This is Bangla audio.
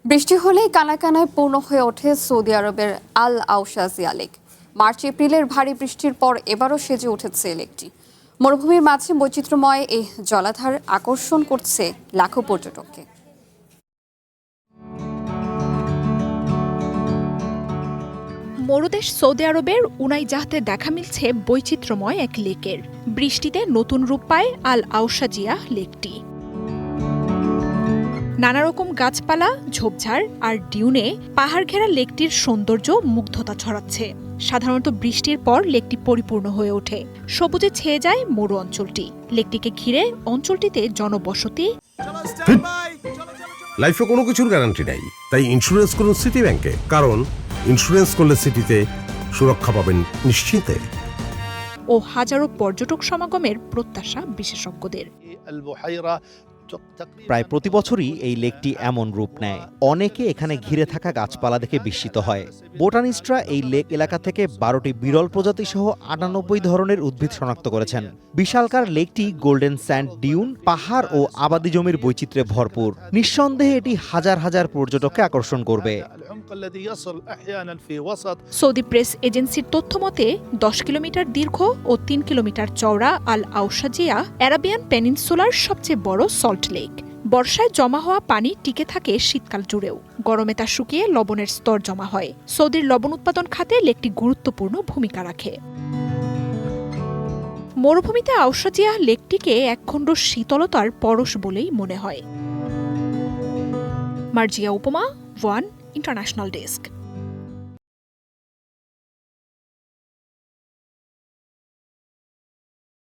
বৃষ্টি হলেই কানায় পূর্ণ হয়ে ওঠে সৌদি আরবের আল আওশাজিয়া লেক। মার্চ এপ্রিলের ভারী বৃষ্টির পর এবারও সেজে উঠেছে লেকটি। মরুভূমির মাঝে বৈচিত্র্যময় এই জলাধার আকর্ষণ করছে লাখো পর্যটককে। মরুদেশ সৌদি আরবের উনাইজাহতে দেখা মিলছে বৈচিত্র্যময় এক লেকের। বৃষ্টিতে নতুন রূপ পায় আল আওশাজিয়া লেকটি। নানা রকম গাছপালা, ঝোপঝাড় আর ডিউনে পাহাড় ঘেরা লেকটির সৌন্দর্য মুগ্ধতা ছড়াচ্ছে। সাধারণত বৃষ্টির পর লেকটি পরিপূর্ণ হয়ে ওঠে, সবুজে ছেয়ে যায় মরু অঞ্চলটি। লেকটিকে ঘিরে অঞ্চলটিতে জনবসতি। লাইফে কোনো কিছুর গ্যারান্টি নাই, তাই ইন্স্যুরেন্স করুন সিটি ব্যাংকে, কারণ ইন্স্যুরেন্স করলে সিটিতে সুরক্ষা পাবেন নিশ্চিন্তে। ও হাজারো পর্যটক সমাগমের প্রত্যাশা বিশেষজ্ঞদের। প্রায় প্রতি বছরই এই লেকটি এমন রূপ নেয়। অনেকে এখানে ঘিরে থাকা গাছপালা দেখে বিস্মিত হয়। বোটানিস্টরা এই লেক এলাকা থেকে 12টি বিরল প্রজাতি সহ 98 ধরনের উদ্ভিদ শনাক্ত করেছেন। বিশালকার লেকটি গোল্ডেন স্যান্ড ডিউন, পাহাড় ও আবাদি জমির বৈচিত্র্যে ভরপুর। নিঃসন্দেহে এটি হাজার হাজার পর্যটককে আকর্ষণ করবে। সৌদি প্রেস এজেন্সির তথ্য মতে 10 কিলোমিটার দীর্ঘ ও 3 কিলোমিটার চওড়া আল আওশাজিয়া আরাবিয়ান পেনিনসুলার সবচেয়ে বড় সল্ট লেক। বর্ষায় জমা হওয়া পানি টিকে থাকে শীতকাল জুড়েও। গরমে তা শুকিয়ে লবণের স্তর জমা হয়। সৌদির লবণ উৎপাদন খাতে লেকটি গুরুত্বপূর্ণ ভূমিকা রাখে। মরুভূমিতে আওশাজিয়া লেকটিকে একখণ্ড শীতলতার পরশ বলেই মনে হয়। মার্জিয়া উপমা, ওয়ান ইন্টারন্যাশনাল ডেস্ক।